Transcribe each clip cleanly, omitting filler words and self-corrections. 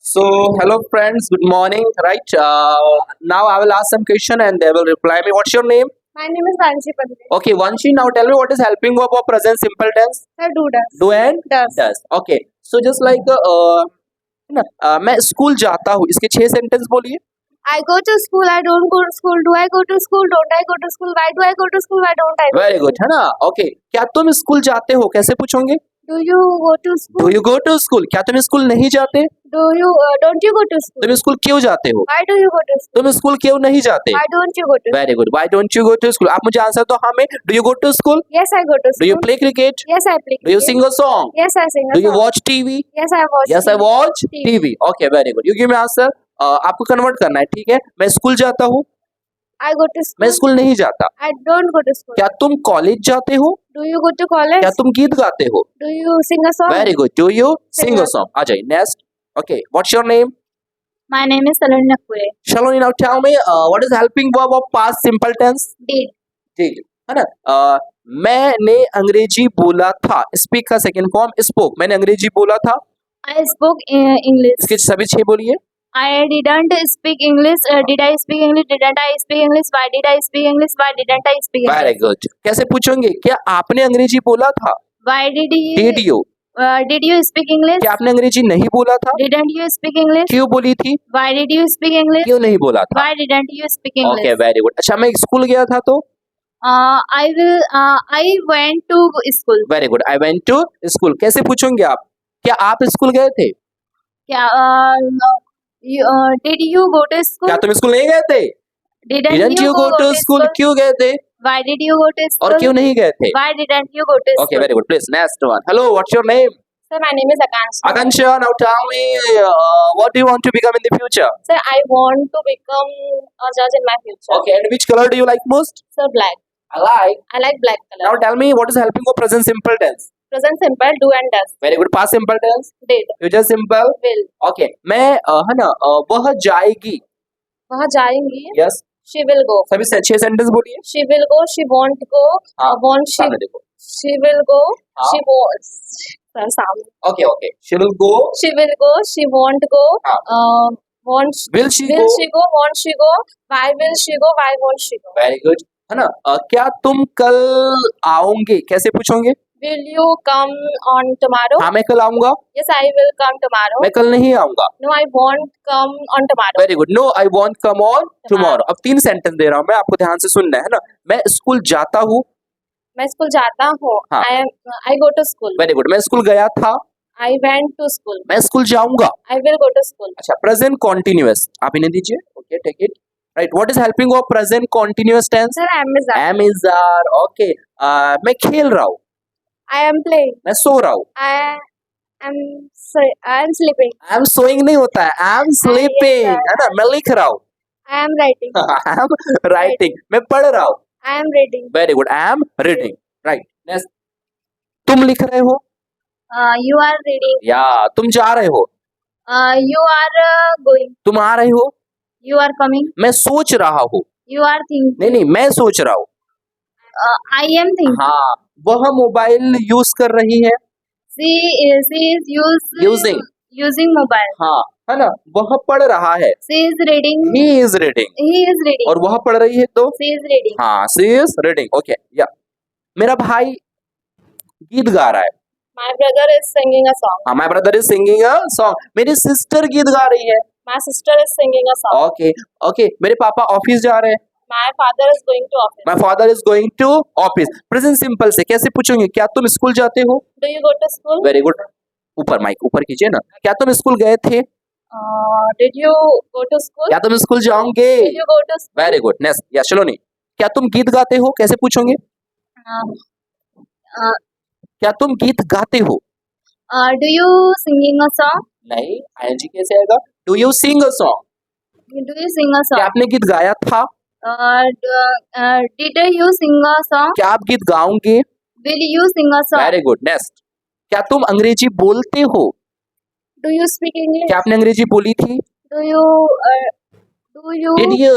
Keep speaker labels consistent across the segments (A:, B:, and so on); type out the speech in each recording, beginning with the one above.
A: So, hello friends, good morning. Right now, I will ask some question and they will reply me. What's your name?
B: My name is Vanshi Pandit.
A: Okay, Vanshi. Now tell me what is helping verb of present simple tense?
B: Sir, do does.
A: Do and
B: Does.
A: does. Okay. So just like मैं school जाता हूँ इसके 6 sentence बोलिए.
B: I go to school. I don't go to school. Do I go to school? Don't I go to school? Why do I go to school? Why don't I go
A: very
B: to
A: good, है ना. Okay, क्या तुम school जाते हो कैसे पूछोगे?
B: school? Do you go to school?
A: Do you go to school. क्या तुम स्कूल नहीं जाते?
B: Don't you go to school?
A: तुम स्कूल क्यों जाते हो?
B: Why do you go to school?
A: तुम स्कूल क्यों नहीं जाते?
B: Why don't you go to school?
A: Very good. Why don't you go to school. आप मुझे आंसर दो. हमें do you go to school?
B: Yes, I go to
A: do you
B: school.
A: Play cricket?
B: Yes, I play.
A: Do you
B: cricket.
A: Sing a song?
B: Yes, I sing a
A: do you
B: song.
A: Watch TV?
B: Yes, I watch.
A: Yes I
B: TV.
A: Watch
B: TV.
A: TV. Okay, very good. You give me answer. आपको convert करना है, ठीक है. मैं school जाता हूँ.
B: I go to
A: मैं
B: school.
A: School नहीं जाता.
B: I don't go to school.
A: क्या तुम कॉलेज जाते हो?
B: Do you go to college?
A: क्या तुम गीत गाते हो?
B: Do you sing a song?
A: Very good. Do you
B: Sing
A: sing a
B: a
A: song. आ जाइए next. Okay, what's your name?
B: My name is Saloni Nakure.
A: Shaloni, now tell me what is helping verb of past simple tense?
B: Did.
A: ठीक है ना. मैंने अंग्रेजी बोला था. Speak का सेकंड फॉर्म स्पोक. मैंने अंग्रेजी बोला था.
B: I spoke English.
A: इसके सभी 6 बोलिए.
B: I didn't speak English. Did I speak English? Didn't I speak English? Why did I speak English? Why didn't I speak English?
A: Very good. कैसे पूछोगे? क्या आपने अंग्रेजी बोला था?
B: Why did
A: Did you?
B: did you speak English?
A: क्या आपने अंग्रेजी नहीं बोला था?
B: Didn't you speak English?
A: क्यों बोली थी?
B: Why did you speak English?
A: क्यों नहीं बोला था?
B: Why didn't you speak English?
A: Okay, very good. अच्छा, मैं स्कूल गया था तो.
B: I went to school.
A: Very good. I went to school. कैसे पूछोगे आप? क्या आप स्कूल गए थे?
B: क्या did you go to school?
A: क्या तुम स्कूल नहीं गए थे? Didn't you go to school? क्यों गए थे?
B: Why did you go to school?
A: और क्यों नहीं गए थे?
B: Why didn't you go to school?
A: Okay, very good. Please next one. Hello, what's your name?
B: Sir, my name is Akansha.
A: Akansha, now tell me what do you want to become in the future?
B: Sir, I want to become a judge in my future.
A: Okay, and which color do you like most?
B: Sir, black.
A: I like.
B: I like black color.
A: Now tell me what is helping for present simple tense?
B: Present simple, do and does.
A: Very good. Past simple tense?
B: Did.
A: Future simple?
B: Will.
A: Okay. मैं है ना वह जाएगी.
B: वहाँ जाएंगी.
A: Yes.
B: She will go.
A: सभी 6 sentence बोलिए.
B: She will go. She won't go.
A: हाँ.
B: Won't she?
A: सामने देखो.
B: She will go.
A: हाँ.
B: She won't. Sir, सामने.
A: Okay, okay. She will go.
B: She will go. She won't go.
A: हाँ.
B: Won't.
A: Will she
B: Will
A: go?
B: she go? Won't she go? Why will she go? Why won't she go?
A: Very good. है ना. क्या तुम कल आओगे? कैसे पूछोगे?
B: Will you come on tomorrow?
A: हाँ, मैं कल आऊंगा.
B: Yes, I will come tomorrow.
A: मैं कल नहीं आऊंगा.
B: No, I won't come on tomorrow.
A: Very good. No, I won't come on tomorrow. अब 3 सेंटेंस दे रहा हूँ मैं, आपको ध्यान से सुनना है ना. मैं स्कूल जाता हूँ.
B: मैं स्कूल जाता हूँ.
A: हाँ.
B: I go to school.
A: Very good. मैं स्कूल गया था.
B: I went to school.
A: मैं स्कूल जाऊंगा.
B: I will go to school.
A: अच्छा, प्रेजेंट कॉन्टिन्यूअस आप इन्हें दीजिए. Okay, take it. Right. What is helping of present continuous tense?
B: Sir, I am is
A: am is are. Okay. मैं खेल रहा हूँ.
B: I am playing.
A: मैं सो रहा हूँ.
B: I am sorry. I am sleeping.
A: I am sowing नहीं होता है. आई एम स्लीपिंग, है ना. मैं लिख रहा हूँ.
B: I am writing.
A: I am writing. मैं पढ़ रहा हूँ.
B: I am reading.
A: Very good. I am reading. Right. Next. तुम लिख रहे हो.
B: You are reading.
A: या तुम जा रहे हो.
B: You are going.
A: तुम आ रहे हो.
B: You are coming.
A: मैं सोच रहा हूँ.
B: You are thinking.
A: नहीं नहीं, मैं सोच रहा हूँ.
B: I am thinking.
A: हाँ, वह मोबाइल यूज कर रही है.
B: She is using mobile.
A: हाँ, है ना. वह पढ़ रहा है.
B: She is reading.
A: He is reading.
B: He is reading.
A: और वह पढ़ रही है तो.
B: She is reading.
A: हाँ, शी इज रीडिंग. ओके. या मेरा भाई गीत गा रहा है.
B: My brother is singing a song.
A: हाँ, my brother is singing a song. मेरी सिस्टर गीत गा रही है.
B: My sister is singing a song.
A: Okay okay. मेरे पापा ऑफिस जा रहे हैं.
B: My father is going to office.
A: My father is going to office. Present simple से कैसे पूछोगे? क्या तुम स्कूल जाते हो?
B: Do you go to school?
A: Very good. ऊपर माइक ऊपर कीजिए ना. क्या तुम स्कूल गए थे?
B: Did you go to school?
A: क्या तुम स्कूल जाओगे?
B: Did you go to school?
A: Very good. Next. या शलोनी, क्या तुम गीत गाते हो? कैसे पूछोगे?
B: Uh,
A: क्या तुम गीत गाते हो?
B: do you singing a song?
A: नहीं, आईएनजी कैसे आएगा? Do you sing a song?
B: Do you sing a
A: क्या
B: song?
A: आपने गीत गाया था?
B: Did you sing a song?
A: क्या आप गीत गाओगे?
B: Will you sing a song?
A: Very good. Next. क्या तुम अंग्रेजी बोलते हो?
B: Do you speak English?
A: क्या आपने अंग्रेजी बोली थी?
B: Do you
A: Did you?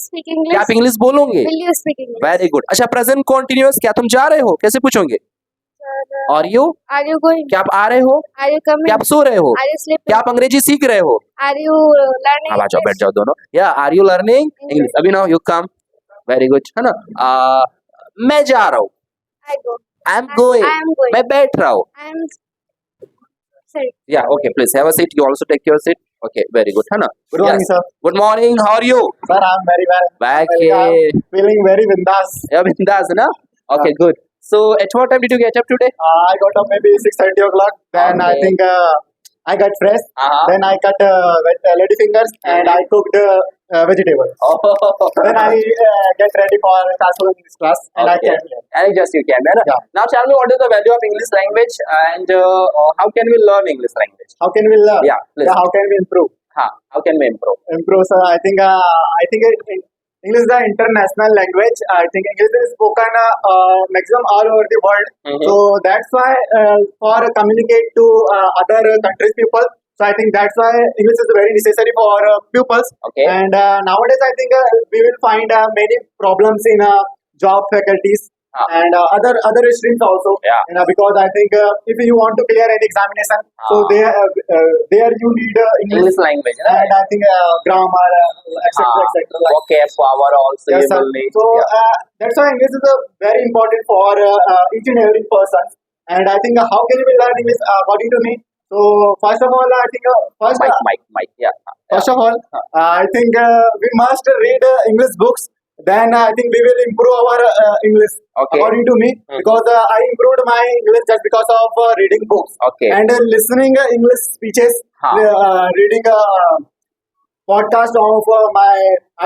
B: speak
A: क्या
B: English?
A: आप इंग्लिश बोलोगे?
B: Will you speak English?
A: Very good. अच्छा, प्रेजेंट कॉन्टिन्यूअस क्या तुम जा रहे हो? कैसे पूछोगे? और यू
B: Are you going?
A: क्या आप आ रहे हो,
B: Are you coming?
A: क्या आप सो रहे हो,
B: Are you sleeping?
A: क्या आप अंग्रेजी सीख रहे हो?
B: Are you learning
A: हाँ, आ जाओ, बैठ
B: English?
A: जाओ दोनों। या आर यू लर्निंग इंग्लिश? अभी ना यू कम, वेरी गुड, है ना। मैं जा रहा हूँ,
B: I go.
A: I am
B: I
A: going,
B: am going.
A: मैं बैठ रहा हूँ।
B: I am sorry.
A: या okay, please have a seat, you also take your seat. Okay, very good, है ना।
C: Good morning, sir.
A: Good morning, how are you?
C: Sir, I'm very well.
A: Back
C: I'm feeling very bindas.
A: या बिंदास ना। Okay, good. So at what time did you get up today?
C: I got up maybe 6:30 o'clock. Then I
A: Okay.
C: think I got fresh.
A: Uh-huh.
C: Then I cut lady fingers and I cooked vegetables.
A: Oh,
C: Then I get ready for transfer in this class and I
A: okay.
C: came here.
A: And just you can, है ना?
C: Yeah.
A: Now tell me what is the value of English language and how can we learn English language?
C: How can we learn?
A: Yeah, please.
C: How can we improve?
A: How can we improve?
C: Improve, sir. I think English is the international language. I think English is spoken maximum all over the world.
A: Mhm.
C: So that's why for communicate to other countries people. So I think that's why English is very necessary for pupils.
A: Okay.
C: And nowadays I think we will find many problems in job faculties and other streams also.
A: Yeah.
C: And, because I think if you want to clear any examination, so there you need English.
A: English language, right?
C: And I think grammar, etc., etc. Like,
A: Okay, power also
C: yes,
A: you
C: sir.
A: will need.
C: So
A: Yeah.
C: that's why English is very important for each and every person. And I think how can we learn English according to me? So first of all, I think
A: Mike, yeah.
C: first of all, I think we must read English books. Then I think we will improve our English.
A: Okay.
C: According to me, because I improved my English just because of reading books.
A: Okay.
C: And listening English speeches, reading podcast of my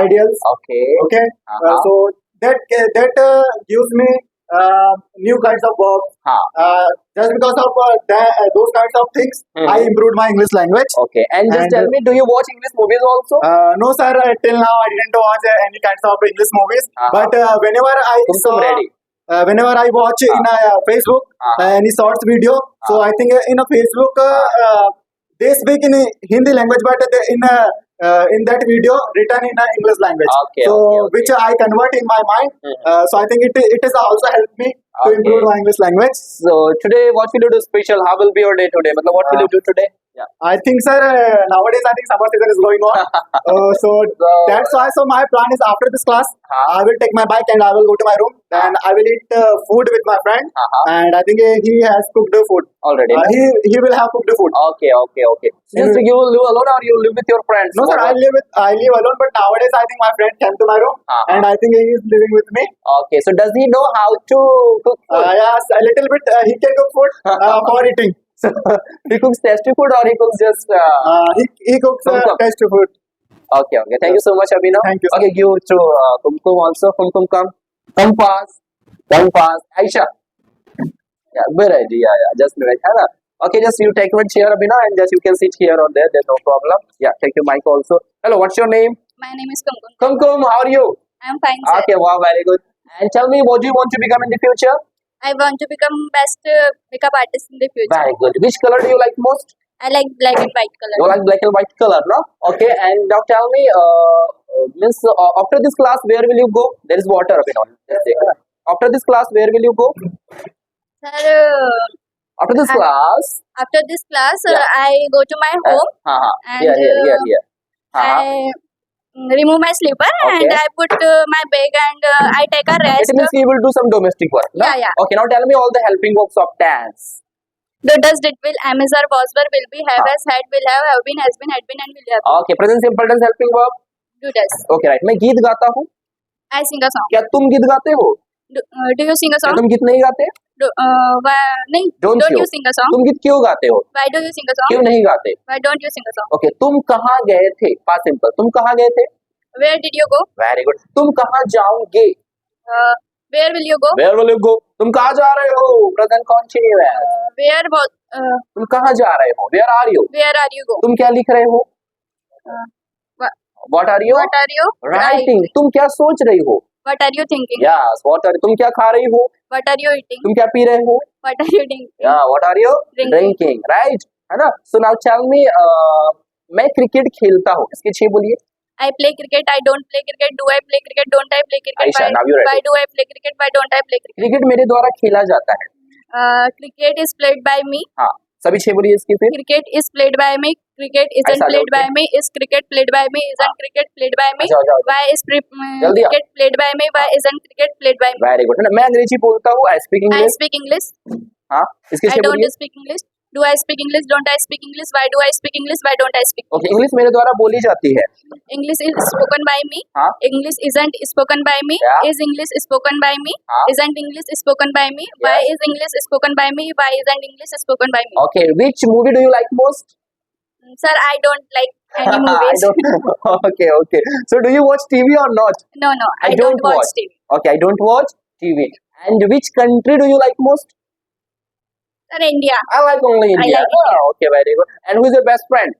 C: ideals.
A: Okay.
C: Okay. So that gives me new kinds of work. Just because of those kinds of things, I improved my English language.
A: Okay. And just tell me, do you watch English movies also?
C: No, sir. Till now, I didn't watch any kinds of English movies. But whenever I saw,
A: ready.
C: whenever I watch in Facebook any shorts video, so I think in a Facebook they speak in Hindi language, but in that video written in English language.
A: Okay,
C: So
A: okay.
C: which I convert in my mind. So I think it has also helped me to
A: Okay.
C: improve my English language.
A: So today, what will you do special? How will be your day today? मतलब what will you do today? Yeah.
C: I think, sir, nowadays I think summer season is going on. So that's why. So my plan is after this class, I will take my bike and I will go to my room. Then I will eat food with my friend. And I think he has cooked the food.
A: Already.
C: He will have cooked the food.
A: Okay. Just you will live alone or you live with your friends?
C: No, sir, I live alone. But nowadays I think my friend came to my room and I think he is living with me.
A: Okay. So does he know how to cook food?
C: Yes, a little bit. He can cook food for eating.
A: He cooks tasty food or he cooks just?
C: He cooks
A: Kumkum.
C: tasty food.
A: Okay. Thank you so much, Abhinav.
C: Thank you, sir.
A: Okay, give to Kumkum also. Kumkum, come fast. Aisha. Yeah, good idea. Yeah, just a minute. Hannah. Okay, just you take one chair, Abhinav, and just you can sit here or there. There's no problem. Yeah, take your mic also. Hello, what's your name?
B: My name is Kumkum.
A: Kumkum, how are you?
B: I am fine, sir.
A: Okay, wow, very good. And tell me, what do you want to become in the future?
B: I want to become best makeup artist in the future.
A: Very good. Which color do you like most?
B: I like black and white color.
A: You like black and white color, no? Okay, and now tell me, after this class, where will you go? There is water, Abhinav. Just take it. After this class, where will you go?
B: Sir,
A: After this class,
B: after this class,
A: Yeah.
B: I go to my home and
A: here.
B: I remove my slipper
A: Okay.
B: and I put my bag and I take a rest.
A: It means we will do some domestic work, no?
B: Yeah.
A: Okay, now tell me all the helping verbs of dance.
B: The does, did, will, am, is, are, was, were, will be, have, has, had, will have been, has been, had been, and will have been.
A: Okay, present simple tense helping verb.
B: Do does.
A: Okay, right. मैं गीत गाता हूँ.
B: I sing a song.
A: क्या तुम गीत गाते हो?
B: Do you sing a
A: क्या
B: song?
A: तुम गीत नहीं गाते?
B: नहीं.
A: Don't
B: Don't
A: you?
B: you sing a song?
A: तुम गीत क्यों गाते हो?
B: Why do you sing a song?
A: क्यों नहीं गाते?
B: Why don't you sing a song?
A: Okay, तुम कहाँ गए थे? Past simple. तुम कहाँ गए थे?
B: Where did you go?
A: Very good. तुम कहाँ जाओगे?
B: Where will you go?
A: Where will you go? तुम कहाँ जा रहे हो? Present continuous.
B: Where was?
A: तुम कहाँ जा रहे हो? Where are you?
B: Where are you go?
A: तुम क्या लिख रहे हो? What are you?
B: What are you?
A: Writing. तुम क्या सोच रही हो?
B: What are you thinking?
A: Yes. What are तुम क्या खा रही हो?
B: What are you eating?
A: तुम क्या पी रहे हो?
B: What are you drinking?
A: Yeah. What are you?
B: Drinking.
A: Right. है ना? So now tell me, मैं क्रिकेट खेलता हूँ. इसके 6 बोलिए.
B: I play cricket. I don't play cricket. Do I play cricket? Don't I play cricket?
A: Aisha, now you're ready.
B: Why do I play cricket? Why don't I play cricket?
A: Cricket मेरे द्वारा खेला जाता है.
B: Cricket is played by me.
A: हाँ सभी 6 बोलिए इसकी फिर.
B: Cricket is played by me. Cricket isn't
A: ऐसा
B: played by
A: बोलते
B: me. Is cricket played by me? Isn't cricket played by me?
A: अच्छा जाओ
B: Why is
A: जल्दी आओ.
B: cricket played by me? Why isn't cricket played by me?
A: Very good. मैं अंग्रेजी बोलता हूँ. I speak
B: I
A: English.
B: speak English.
A: हाँ इसके
B: I
A: 6
B: don't
A: बोलिए.
B: speak English. Do I speak English? Don't I speak English? Why do I speak English? Why don't I speak?
A: Okay English मेरे द्वारा बोली जाती है.
B: English is spoken by me.
A: हाँ
B: English isn't spoken by me.
A: Yeah.
B: Is English spoken by me?
A: हाँ.
B: Isn't English spoken by me? Why
A: Yes.
B: is English spoken by me? Why isn't English spoken by me?
A: Okay, which movie do you like most?
B: Sir, I don't like any
A: I
B: movies.
A: don't. Okay, okay. So do you watch TV or not?
B: No, I don't watch TV.
A: Okay, I don't watch TV. And which country do you like most?
B: Sir, India.
A: I like only India.
B: like India.
A: Okay, very good. And who is your best friend?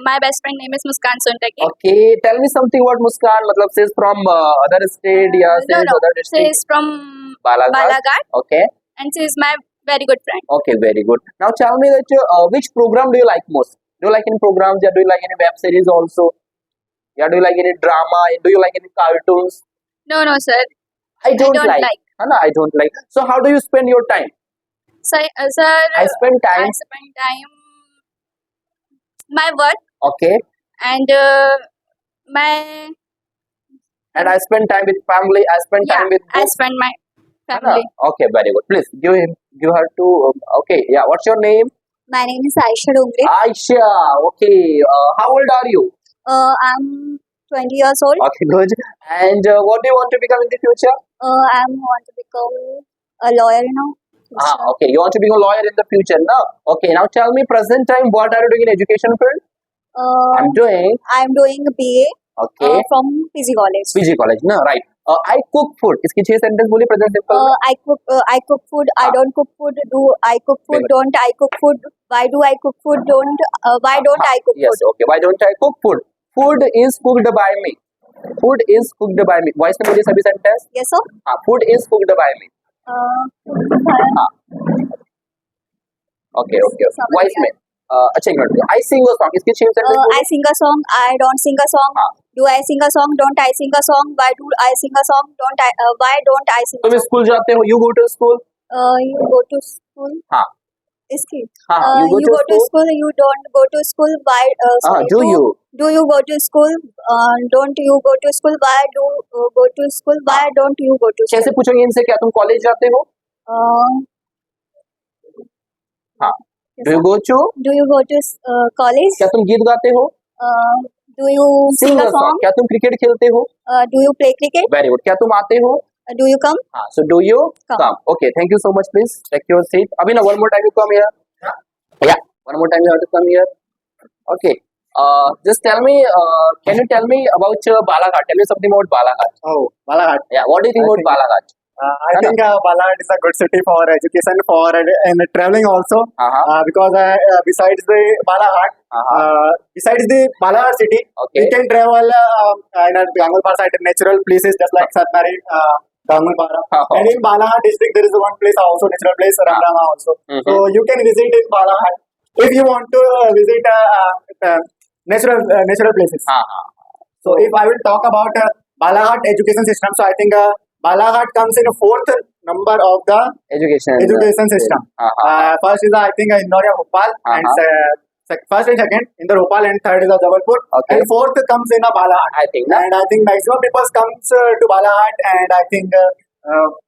B: My best friend name is Muskan Sontaki.
A: Okay, tell me something about Muskan. मतलब she's from other state या
B: No,
A: she's other
B: She
A: district?
B: is from
A: Balaghat.
B: Balaghat
A: Okay,
B: and she is my very good friend.
A: okay, very good. Now tell me that which program do you like most? Do you like any programs? Yeah, do you like any web series also? Yeah, do you like any drama? Do you like any cartoons?
B: No, sir.
A: I don't
B: don't
A: like.
B: like.
A: है ना? I don't like. So how do you spend your time?
B: Sir,
A: I spend time.
B: I spend time my work
A: Okay,
B: and my
A: and I spend time with family. I spend
B: yeah.
A: time with
B: I
A: books.
B: spend my
A: है ना?
B: family.
A: Okay, very good. Please give her to. Okay, yeah. What's your name?
D: My name is Aisha Dongre.
A: Aisha. Okay. How old are you?
D: I'm 20 years old.
A: Okay, good. And what do you want to become in the future?
D: I want to become a lawyer now.
A: Okay. You want to become a lawyer in the future, no? Okay. Now tell me, present time, what are you doing in education field? I'm doing.
D: I'm doing a BA
A: Okay.
D: from PG College.
A: PG college, no? Right. I cook food. इसकी 6 sentence बोलिए present simple में.
D: I cook food. I don't cook food. Do I cook food?
A: Wait.
D: Don't I cook food? Why do I cook food? Why don't I cook
A: Yes.
D: food?
A: Okay. Why don't I cook food? Food is cooked by me. Food is cooked by me. Voice में बोलिए सभी sentence.
D: Yes, sir.
A: हाँ. Food is cooked by me. Okay.
D: समझ
A: Voice
D: गया.
A: में. अच्छा एक minute. I sing a song. इसकी 6 sentence
D: I sing a song. I don't sing a song.
A: हाँ.
D: Do I sing a song? Don't I sing a song? Why do I sing a song? Why don't I sing a
A: तुम
D: song?
A: School जाते हो. You go to school.
D: You go to school.
A: हाँ.
D: इसकी.
A: हाँ.
D: You
A: You
D: go
A: go
D: to
A: to school.
D: school. You don't go to school. Why? Sorry,
A: Do you?
D: Do you go to school? Don't you go to school? Why do go to school? Why don't you go to school?
A: कैसे पूछोगे इनसे? क्या तुम college जाते हो? हाँ. Do you go to?
D: Do you go to college?
A: क्या तुम गीत गाते हो?
D: Do you sing a song?
A: क्या तुम क्रिकेट खेलते हो?
D: Do you play cricket?
A: Very good. क्या तुम आते हो?
D: Do you come?
A: हाँ. So do you
D: Come.
A: come? Okay. Thank you so much. Please take your seat. अभी ना one more time you come here. Yeah. One more time you have to come here. Okay. Just tell me. Can you tell me about Balaghat? Tell me something about Balaghat.
C: Oh, Balaghat.
A: Yeah. What do you think
C: I
A: about
C: think-
A: Balaghat?
C: I think Balaghat is a good city for education, for and traveling also. Because besides the Balaghat, besides the Balaghat city,
A: Okay.
C: you can travel in Gangalpara side, natural places just like Satmari, Gangalpara. And in Balaghat district, there is one place also, natural place, Ramrama also. So you can visit in Balaghat if you want to visit natural places. So if I will talk about Balaghat education system, so I think Balaghat comes in the 4th number of the
A: Education
C: system. First is I think Indoria Bhopal, and first and second in the Bhopal, and third is the Jabalpur,
A: Okay.
C: and fourth comes in a Balaghat.
A: I think.
C: And I think maximum people comes to Balaghat, and I think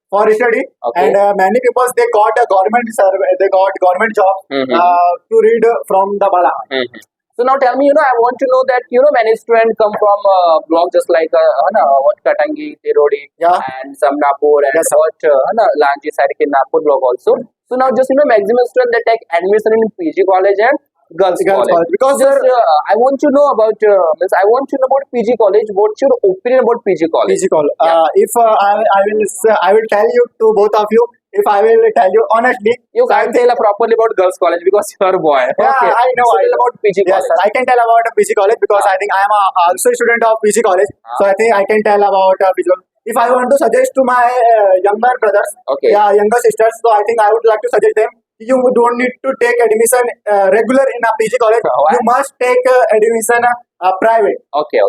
C: for study,
A: Okay.
C: and many people they got a government survey, they got government job to read from the Balaghat.
A: So now tell me, I want to know that, many students come from block just like, what Katangi, Tirodi,
C: Yeah.
A: and Samnapur, and
C: Yes, sir.
A: what, Lanji side Kinnapur block also. So now just, maximum students they take admission in PG college and girls college.
C: Because
A: Just, I want to know about, I want to know about PG college. What's your opinion about PG college?
C: PG college.
A: Yeah.
C: If I will tell you to both of you. If I will tell you honestly,
A: You can't tell properly about girls college because you're a boy.
C: Yeah,
A: Okay.
C: I know.
A: So
C: I
A: tell
C: know.
A: about PG
C: Yes,
A: college.
C: sir. I can tell about PG college because I think I am also a student of PG college. So I think I can tell about PG college. If I want to suggest to my younger brothers,
A: Okay.
C: younger sisters, so I think I would like to suggest them. You don't need to take admission regular in a PG college.
A: Why?
C: You must take admission private.
A: Okay.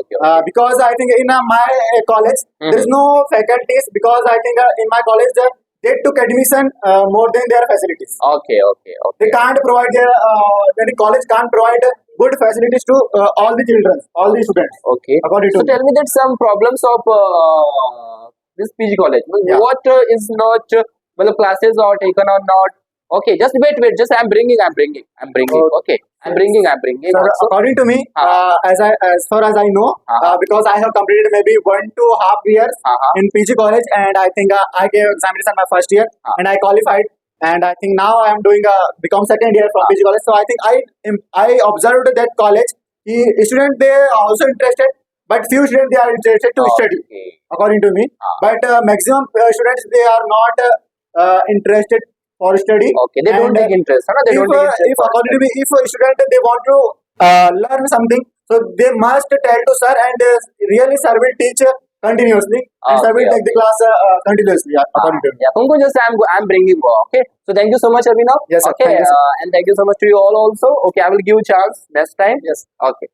C: Because I think in my college there is no faculties, because I think in my college they took admission more than their facilities.
A: Okay, okay, okay.
C: They can't provide their the college can't provide good facilities to all the children, all the students.
A: Okay.
C: According
A: So
C: to me.
A: tell me that some problems of this PG college.
C: Yeah.
A: What is not, well, classes are taken or not? Okay, just wait. Just I'm bringing. Okay, I'm bringing.
C: Sir,
A: Also.
C: according to me, as far as I know, because I have completed maybe 1.5 years in PG college, and I think I gave examination my first year, and I qualified, and I think now I am doing become second year from PG college. So I think I observed that college, students they are also interested, but few students they are interested to study,
A: Okay.
C: according to me. But maximum students they are not interested for study.
A: Okay, they don't
C: And,
A: take interest. Huh? They don't take interest.
C: if according to me, if a student they want to learn something, so they must tell to sir, and really sir will teach continuously, and sir will
A: Okay,
C: take the class continuously. According to me.
A: Yeah, Kumkum, just I'm bringing more. Okay, so thank you so much, Abhinav.
C: Yes, sir.
A: Okay,
C: Thank you, sir.
A: and thank you so much to you all also. Okay, I will give you chance next time.
C: Yes.
A: Okay.